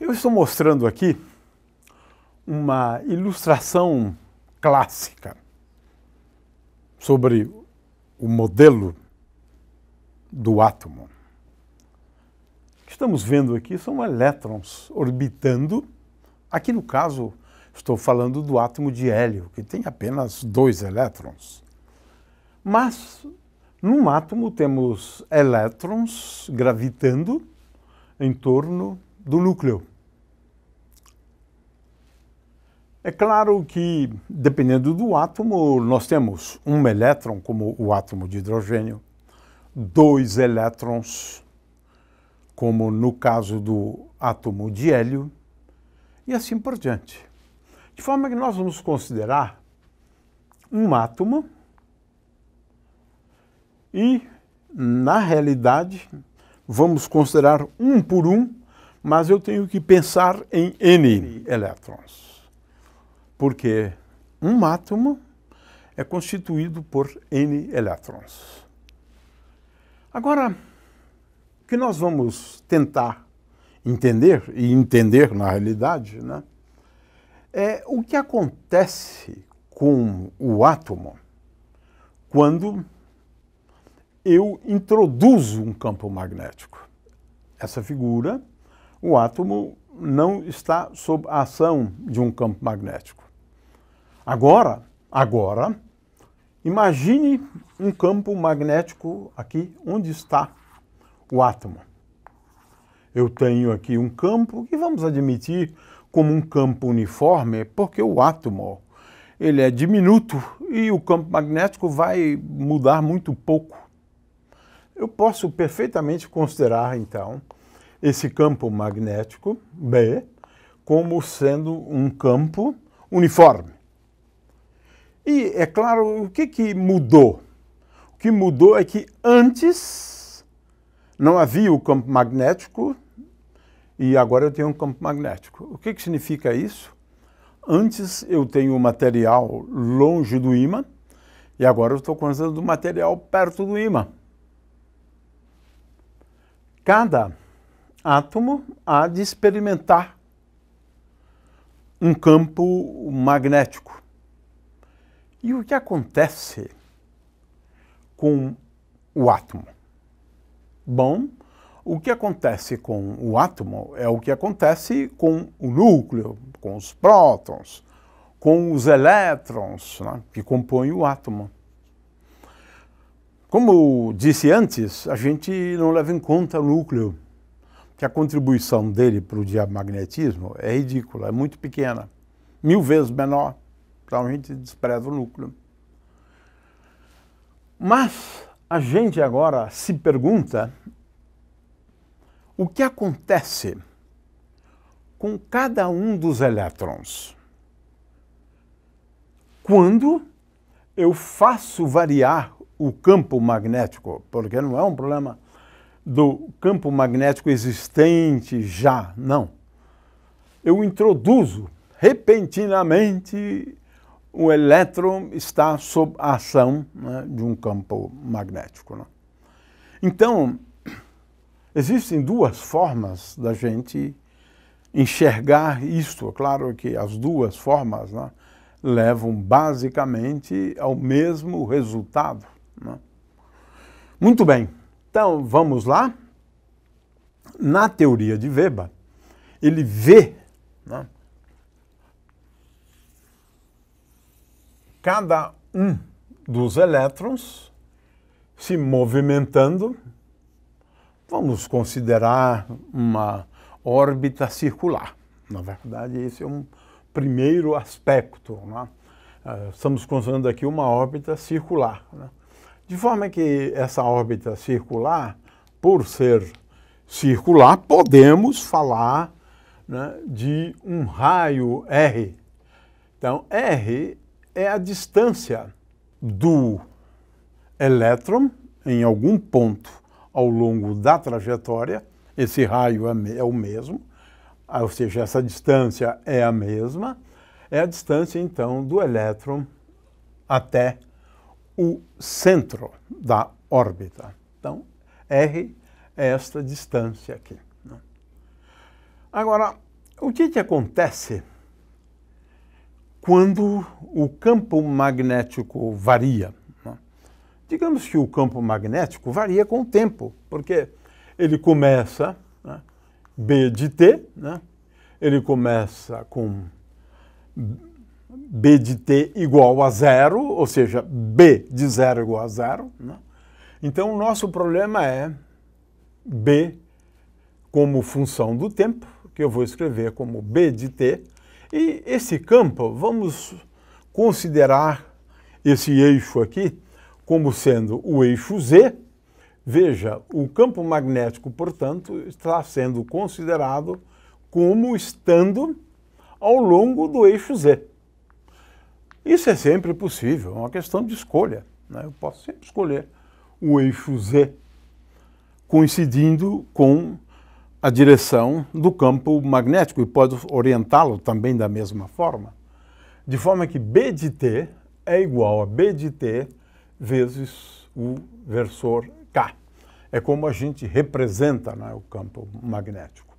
Eu estou mostrando aqui uma ilustração clássica sobre o modelo do átomo. O que estamos vendo aqui são elétrons orbitando. Aqui, no caso, estou falando do átomo de hélio, que tem apenas 2 elétrons. Mas, num átomo, temos elétrons gravitando em torno do núcleo. É claro que, dependendo do átomo, nós temos um elétron, como o átomo de hidrogênio, 2 elétrons, como no caso do átomo de hélio, e assim por diante. De forma que nós vamos considerar um átomo e, na realidade, vamos considerar um por um, mas eu tenho que pensar em N elétrons. Porque um átomo é constituído por N elétrons. Agora, o que nós vamos tentar entender, e entender na realidade, né, é o que acontece com o átomo quando eu introduzo um campo magnético. Essa figura, o átomo não está sob a ação de um campo magnético. Agora, imagine um campo magnético aqui onde está o átomo. Eu tenho aqui um campo que vamos admitir como um campo uniforme, porque o átomo ele é diminuto e o campo magnético vai mudar muito pouco. Eu posso perfeitamente considerar, então, esse campo magnético, B, como sendo um campo uniforme. E, é claro, o que mudou? O que mudou é que antes não havia o campo magnético e agora eu tenho um campo magnético. O que significa isso? Antes eu tenho o material longe do ímã e agora eu estou considerando o material perto do ímã. Cada átomo há de experimentar um campo magnético. E o que acontece com o átomo? Bom, o que acontece com o átomo é o que acontece com o núcleo, com os prótons, com os elétrons, né, que compõem o átomo. Como disse antes, a gente não leva em conta o núcleo, que a contribuição dele para o diamagnetismo é ridícula, é muito pequena, 1000 vezes menor. Então a gente despreza o núcleo. Mas a gente agora se pergunta o que acontece com cada um dos elétrons quando eu faço variar o campo magnético, porque não é um problema do campo magnético existente já, não. Eu introduzo repentinamente o elétron está sob a ação, né, de um campo magnético. Né? Então, existem 2 formas da gente enxergar isto. É claro que as 2 formas, né, levam basicamente ao mesmo resultado. Né? Muito bem, então vamos lá. Na teoria de Weber, ele vê, né, cada um dos elétrons se movimentando. Vamos considerar uma órbita circular. Na verdade, esse é um primeiro aspecto. Né? Estamos considerando aqui uma órbita circular. Né? De forma que essa órbita circular, por ser circular, podemos falar, né, de um raio R. Então, R é a distância do elétron em algum ponto ao longo da trajetória. Esse raio é o mesmo, ou seja, essa distância é a mesma. É a distância, então, do elétron até o centro da órbita. Então, R é esta distância aqui. Agora, O que acontece quando o campo magnético varia? Digamos que o campo magnético varia com o tempo, porque ele começa, né, B de T, né, ele começa com B de T igual a zero, ou seja, B de zero igual a zero. Né? Então, o nosso problema é B como função do tempo, que eu vou escrever como B de T. E esse campo, vamos considerar esse eixo aqui como sendo o eixo Z. Veja, o campo magnético, portanto, está sendo considerado como estando ao longo do eixo Z. Isso é sempre possível, é uma questão de escolha. Né? Eu posso sempre escolher o eixo Z coincidindo com a direção do campo magnético e pode orientá-lo também da mesma forma. De forma que B de T é igual a B de T vezes o versor K. É como a gente representa, né, o campo magnético.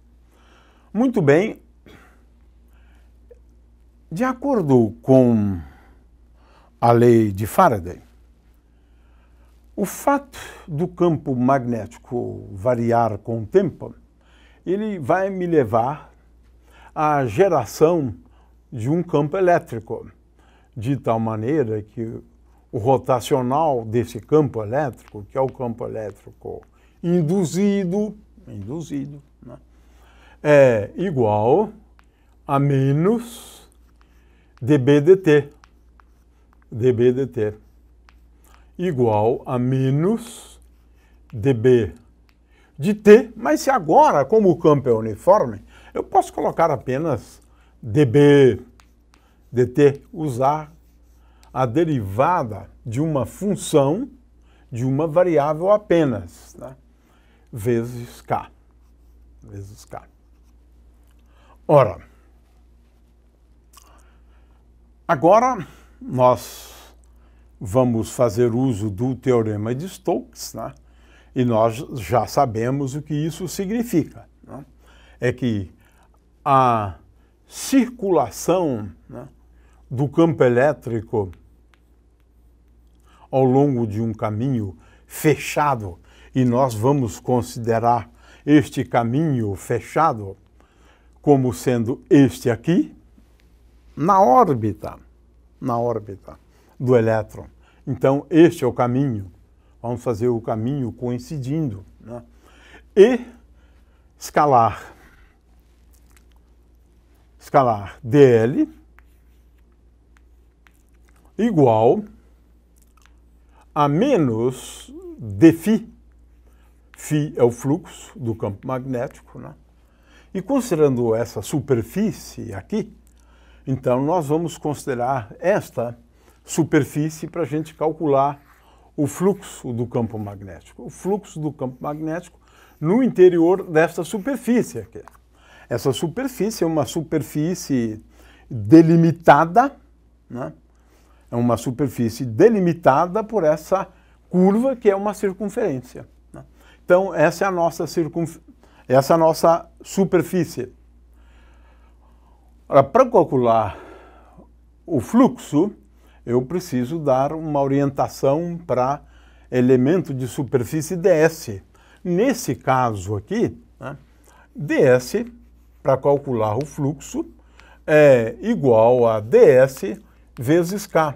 Muito bem. De acordo com a lei de Faraday, o fato do campo magnético variar com o tempo, ele vai me levar à geração de um campo elétrico, de tal maneira que o rotacional desse campo elétrico, que é o campo elétrico induzido, né, é igual a menos dB dt, igual a menos dB de T, mas se agora, como o campo é uniforme, eu posso colocar apenas dB dt, usar a derivada de uma função de uma variável apenas, né? vezes K. Ora, agora nós vamos fazer uso do teorema de Stokes, né? E nós já sabemos o que isso significa. Né? É que a circulação, né, do campo elétrico ao longo de um caminho fechado, e nós vamos considerar este caminho fechado como sendo este aqui, na órbita do elétron. Então, este é o caminho. Vamos fazer o caminho coincidindo. Né? E escalar dl igual a menos dφ. Φ é o fluxo do campo magnético. Né? E considerando essa superfície aqui, então nós vamos considerar esta superfície para a gente calcular o fluxo do campo magnético. O fluxo do campo magnético no interior desta superfície aqui. Essa superfície é uma superfície delimitada, né? É uma superfície delimitada por essa curva que é uma circunferência. Né? Então, essa é a nossa superfície. Para calcular o fluxo, eu preciso dar uma orientação para elemento de superfície ds. Nesse caso aqui, né, ds, para calcular o fluxo, é igual a ds vezes k.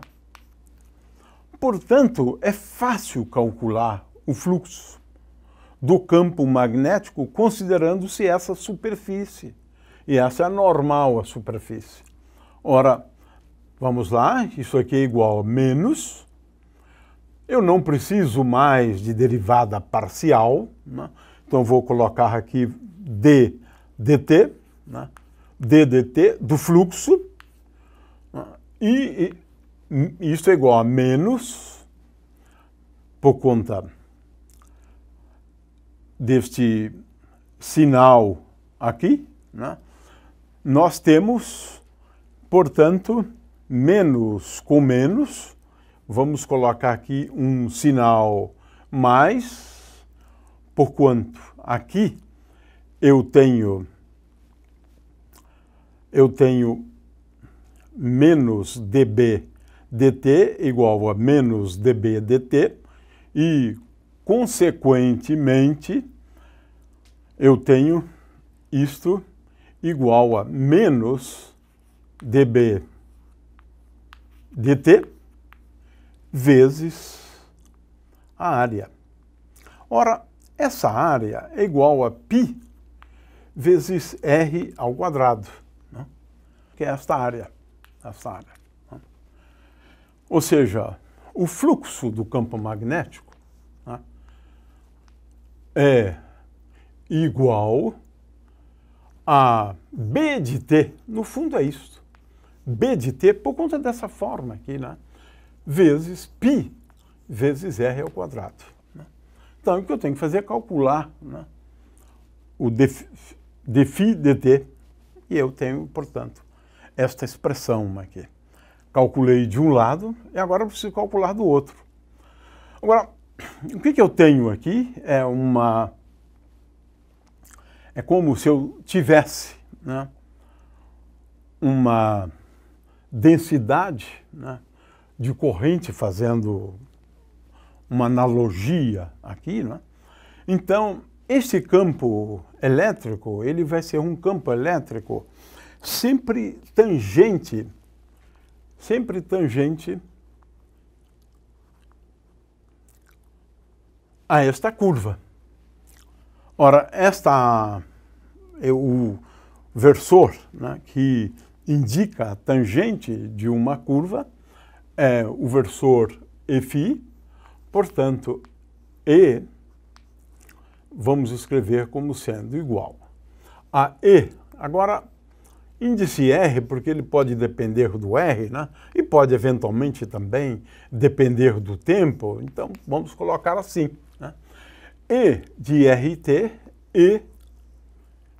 Portanto, é fácil calcular o fluxo do campo magnético considerando-se essa superfície. E essa é normal, a superfície. Ora, vamos lá, isso aqui é igual a menos. Eu não preciso mais de derivada parcial, né? Então vou colocar aqui d dt, né? d dt do fluxo, né? E isso é igual a menos, por conta deste sinal aqui, né? Nós temos, portanto, menos com menos, vamos colocar aqui um sinal mais, porquanto aqui eu tenho eu tenho menos dB dt igual a menos dB dt e, consequentemente, eu tenho isto igual a menos dB dt vezes a área. Ora, essa área é igual a π vezes r ao quadrado, né? Que é esta área. Né? Ou seja, o fluxo do campo magnético, né, é igual a B de t, no fundo é isso. B de t, por conta dessa forma aqui, né, vezes π vezes r ao quadrado. Né? Então, o que eu tenho que fazer é calcular, né, o dφ dt, e eu tenho, portanto, esta expressão aqui. Calculei de um lado e agora eu preciso calcular do outro. Agora, o que eu tenho aqui é como se eu tivesse, né, uma densidade, né, de corrente, fazendo uma analogia aqui, né? Então, esse campo elétrico, ele vai ser um campo elétrico sempre tangente a esta curva. Ora, o versor, né, que indica a tangente de uma curva é o versor φ, portanto, E vamos escrever como sendo igual a E. Agora, índice R, porque ele pode depender do R, né? E pode eventualmente também depender do tempo, então vamos colocar assim, né? E de RT e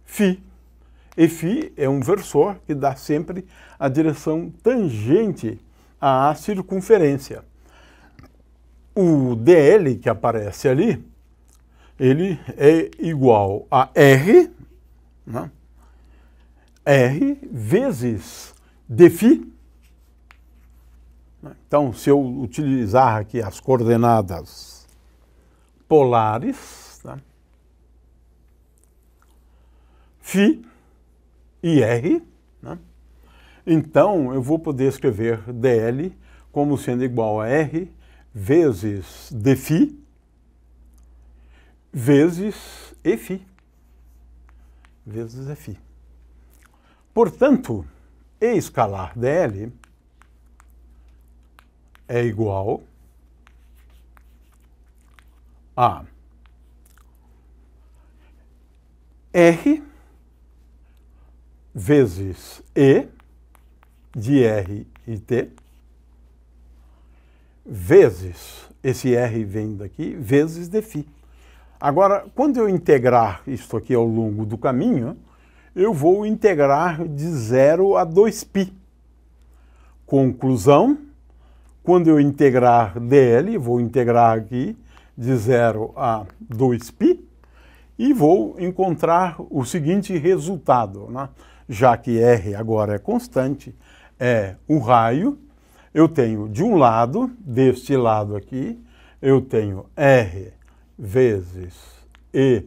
φ. E φ é um versor que dá sempre a direção tangente à circunferência. O dl que aparece ali, ele é igual a R, né? R vezes dφ. Então, se eu utilizar aqui as coordenadas polares, tá? φ e R, né? Então eu vou poder escrever dl como sendo igual a R vezes dφ vezes Eφ. Vezes Eφ. Portanto, E escalar dl é igual a R vezes E de R e T vezes, esse R vem daqui, vezes dφ. Agora, quando eu integrar isso aqui ao longo do caminho, eu vou integrar de 0 a 2π. Conclusão, quando eu integrar dl, vou integrar aqui de 0 a 2π e vou encontrar o seguinte resultado, né? Já que R agora é constante, é o raio, eu tenho de um lado, deste lado aqui, eu tenho R vezes E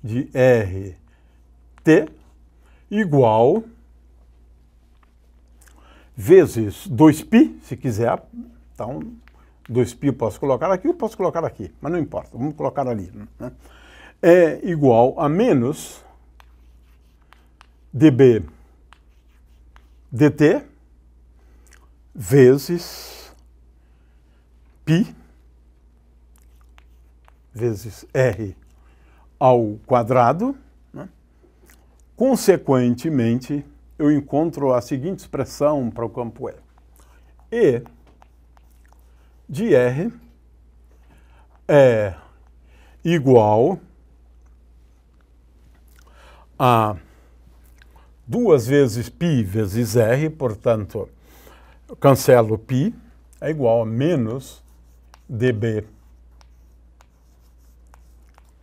de RT igual vezes 2π, se quiser. Então, 2π eu posso colocar aqui, eu posso colocar aqui, mas não importa, vamos colocar ali, né? É igual a menos dB dt vezes π vezes R ao quadrado, né? Consequentemente, eu encontro a seguinte expressão para o campo E. E de R é igual a 2 vezes π vezes R, portanto, eu cancelo π, é igual a menos dB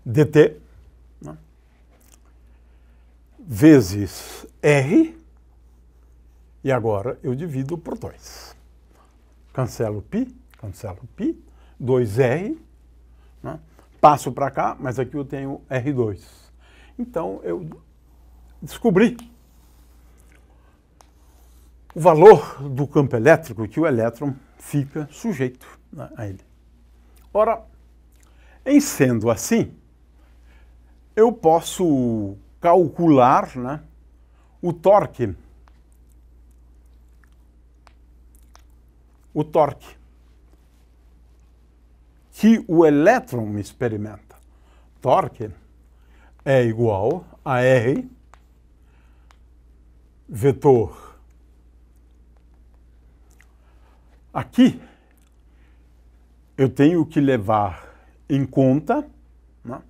dt, né, vezes R, E agora eu divido por 2. Cancelo π, 2R, né? Passo para cá, mas aqui eu tenho R2. Então eu descobri o valor do campo elétrico que o elétron fica sujeito, né, a ele. Ora, em sendo assim, eu posso calcular, né, o torque que o elétron experimenta. Torque é igual a R vetor. Aqui eu tenho que levar em conta, né?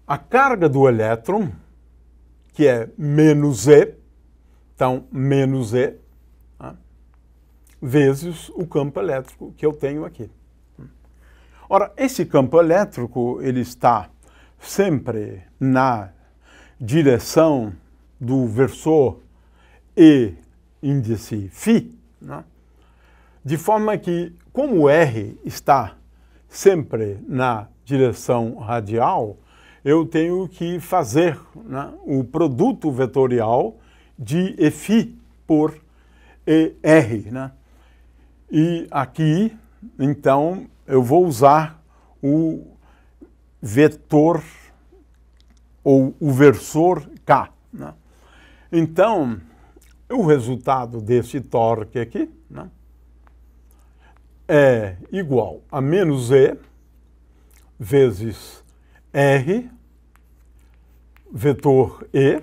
A carga do elétron, que é menos E, então menos E, né? Vezes o campo elétrico que eu tenho aqui. Ora, esse campo elétrico ele está sempre na direção do versor E índice φ, né? De forma que, como o R está sempre na direção radial, eu tenho que fazer, né, o produto vetorial de Eφ por ER, né? E aqui, então, eu vou usar o vetor ou o versor K, né? Então, o resultado desse torque aqui, né, é igual a menos E vezes R vetor E,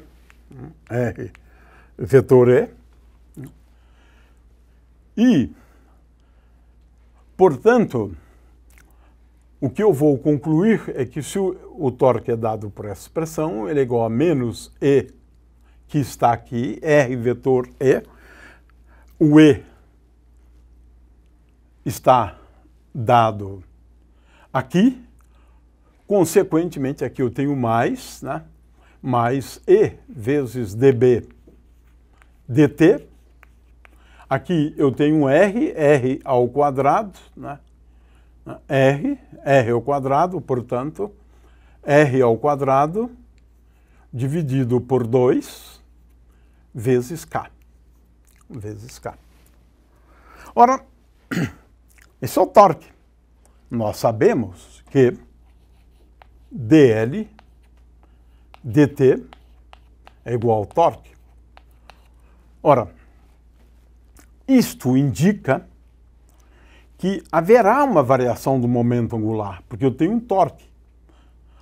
R vetor E, e, portanto, o que eu vou concluir é que se o torque é dado por essa expressão, ele é igual a menos E, que está aqui, R vetor E, o E está dado aqui, consequentemente aqui eu tenho mais, né? Mais E vezes dB dt, aqui eu tenho R ao quadrado, né? R ao quadrado, portanto, R ao quadrado dividido por 2 vezes K. Ora, esse é o torque. Nós sabemos que dL dt é igual ao torque. Ora, isto indica que haverá uma variação do momento angular, porque eu tenho um torque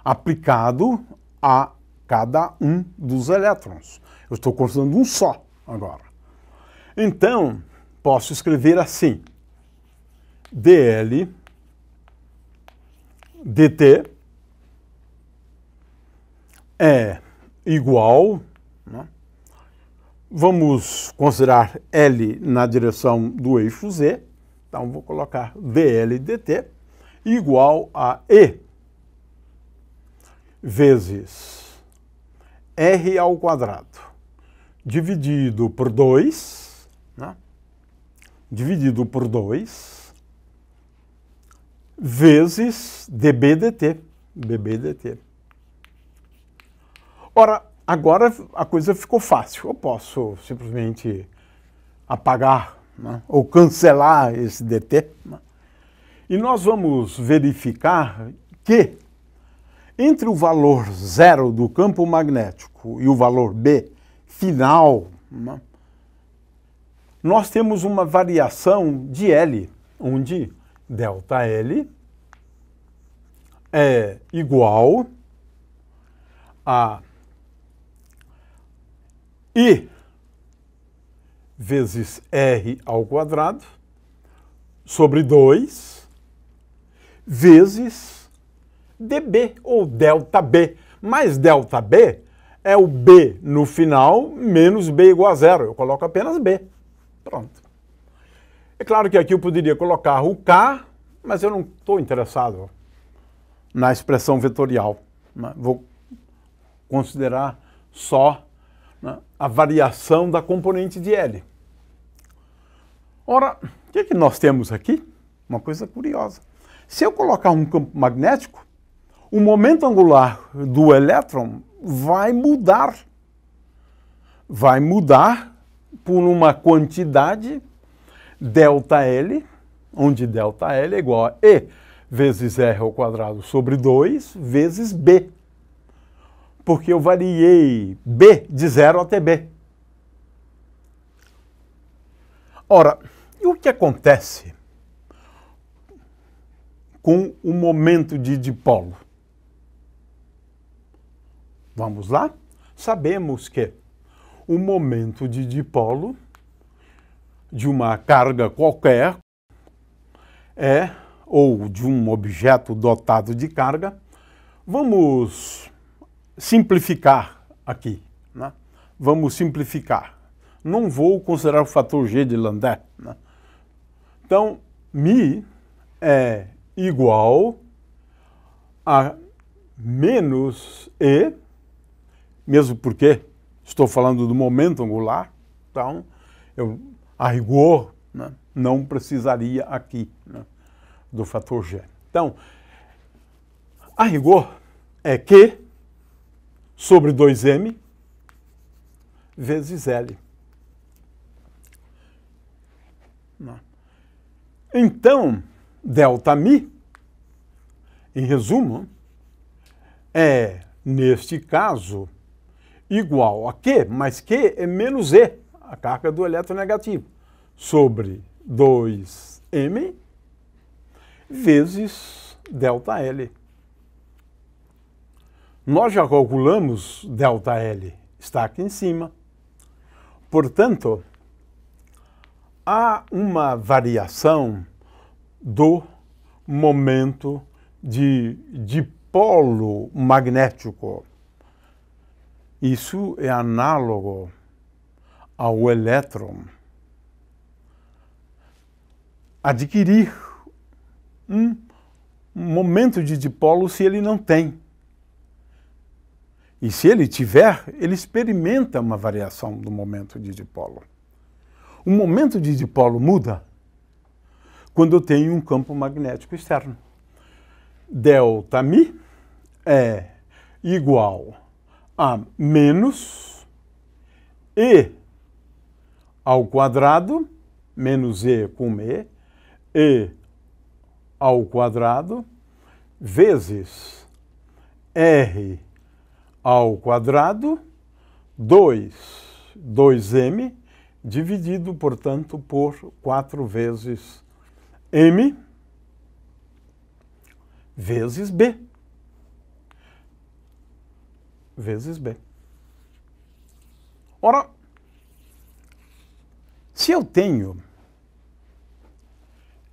aplicado a cada um dos elétrons. Eu estou considerando um só agora. Então, posso escrever assim: dL dt é igual, né? Vamos considerar L na direção do eixo Z, então vou colocar dL dt igual a E vezes R ao quadrado dividido por 2, né? Dividido por 2 vezes dB dt. Ora, agora a coisa ficou fácil. Eu posso simplesmente apagar, né, ou cancelar esse dt, né? E nós vamos verificar que entre o valor zero do campo magnético e o valor B final, né, nós temos uma variação de L, onde ΔL é igual a I vezes R ao quadrado sobre 2 vezes dB, ou ΔB. Mas ΔB é o B no final menos B igual a zero. Eu coloco apenas B. Pronto. É claro que aqui eu poderia colocar o K, mas eu não estou interessado na expressão vetorial. Vou considerar só, né, a variação da componente de L. Ora, o que nós temos aqui? Uma coisa curiosa. Se eu colocar um campo magnético, o momento angular do elétron vai mudar. Vai mudar por uma quantidade ΔL, onde ΔL é igual a E vezes R ao quadrado sobre 2 vezes B. Porque eu variei B de 0 até B. Ora, e o que acontece com o momento de dipolo? Vamos lá? Sabemos que o momento de dipolo de uma carga qualquer ou de um objeto dotado de carga. Vamos simplificar aqui, né? Vamos simplificar. Não vou considerar o fator G de Landé, né? Então, μ é igual a menos E, mesmo porque estou falando do momento angular, então, a rigor, né, não precisaria aqui, né, do fator G. Então, a rigor é Q sobre 2m vezes L. Então, Δμ, em resumo, é, neste caso, igual a Q, mas Q é menos E, a carga do eletronegativo, sobre 2m vezes ΔL. Nós já calculamos ΔL, está aqui em cima. Portanto, há uma variação do momento de dipolo magnético. Isso é análogo ao elétron adquirir um momento de dipolo se ele não tem. E se ele tiver, ele experimenta uma variação do momento de dipolo. O momento de dipolo muda quando eu tenho um campo magnético externo. Δμ é igual a menos E ao quadrado, menos E com E ao quadrado, vezes R ao quadrado, 2m, dividido, portanto, por 4 vezes m, vezes B. Vezes B. Ora, se eu tenho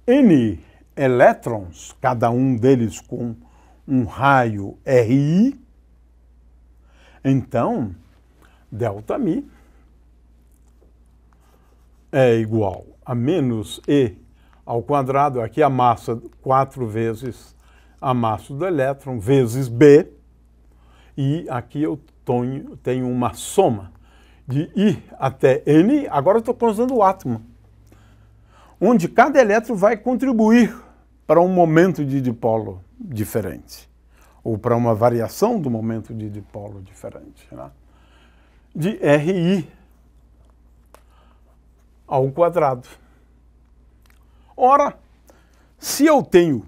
N elétrons, cada um deles com um raio RI, então, Δμ é igual a menos E ao quadrado, aqui a massa, 4 vezes a massa do elétron, vezes B, e aqui eu tenho uma soma de I até N, agora eu estou considerando o átomo, onde cada elétron vai contribuir para um momento de dipolo diferente, ou para uma variação do momento de dipolo diferente, né? De RI ao quadrado. Ora, se eu tenho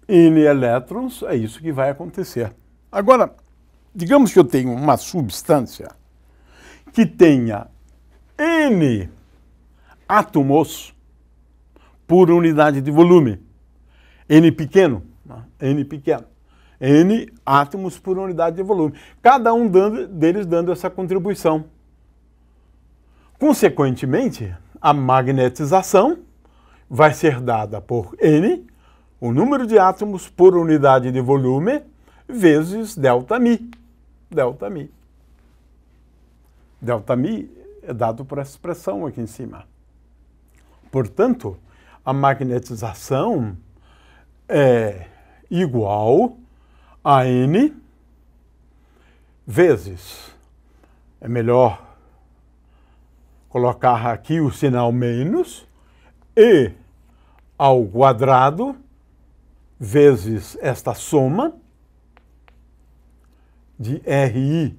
N elétrons, é isso que vai acontecer. Agora, digamos que eu tenho uma substância que tenha N átomos por unidade de volume. N pequeno, N pequeno. N átomos por unidade de volume. Cada um deles dando essa contribuição. Consequentemente, a magnetização vai ser dada por N, o número de átomos por unidade de volume, vezes Δμ. Δμ. Δμ é dado por essa expressão aqui em cima. Portanto, a magnetização é igual a N vezes, é melhor colocar aqui o sinal menos, e ao quadrado vezes esta soma de RI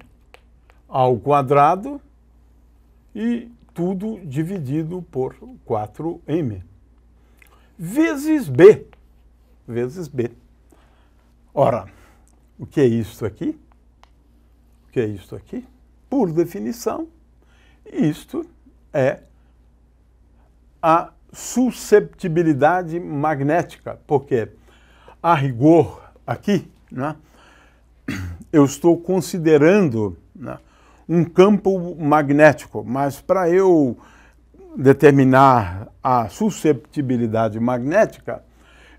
ao quadrado e tudo dividido por 4m. Vezes B. Vezes B. Ora, o que é isto aqui? O que é isto aqui? Por definição, isto é a susceptibilidade magnética, porque a rigor aqui, né, eu estou considerando, né, um campo magnético, mas para eu determinar a susceptibilidade magnética,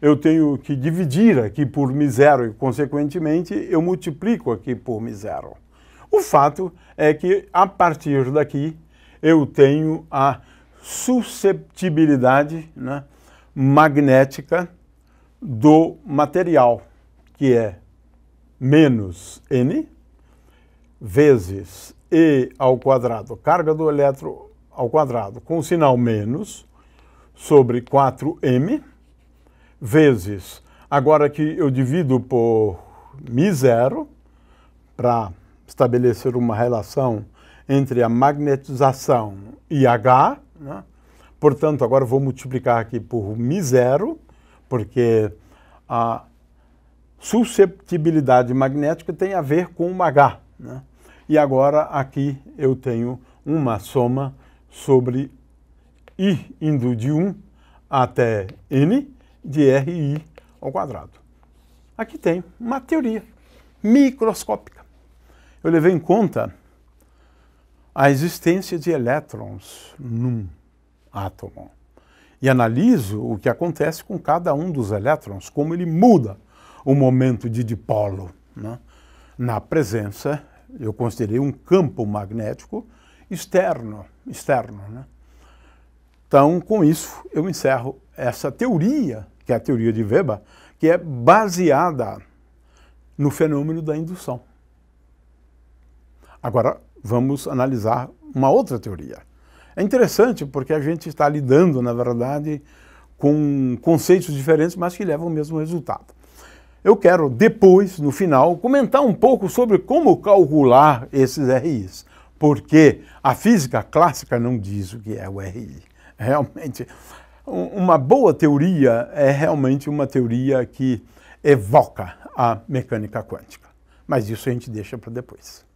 eu tenho que dividir aqui por μ0 e, consequentemente, eu multiplico aqui por μ0. O fato é que, a partir daqui, eu tenho a susceptibilidade, né, magnética do material, que é menos N vezes E ao quadrado, carga do elétron ao quadrado, com sinal menos, sobre 4m, vezes, agora que eu divido por μ0, para estabelecer uma relação entre a magnetização e H, né? Portanto, agora vou multiplicar aqui por μ0, porque a susceptibilidade magnética tem a ver com o H, né? E agora aqui eu tenho uma soma sobre I indo de 1 até N de RI ao quadrado. Aqui tem uma teoria microscópica. Eu levei em conta a existência de elétrons num átomo e analiso o que acontece com cada um dos elétrons, como ele muda o momento de dipolo, né? Na presença, eu considerei um campo magnético externo, né? Então, com isso, eu encerro essa teoria, que é a teoria de Weber, que é baseada no fenômeno da indução. Agora, vamos analisar uma outra teoria. É interessante porque a gente está lidando, na verdade, com conceitos diferentes, mas que levam ao mesmo resultado. Eu quero, depois, no final, comentar um pouco sobre como calcular esses RIs, porque a física clássica não diz o que é o RI. Realmente, uma boa teoria é realmente uma teoria que evoca a mecânica quântica. Mas isso a gente deixa para depois.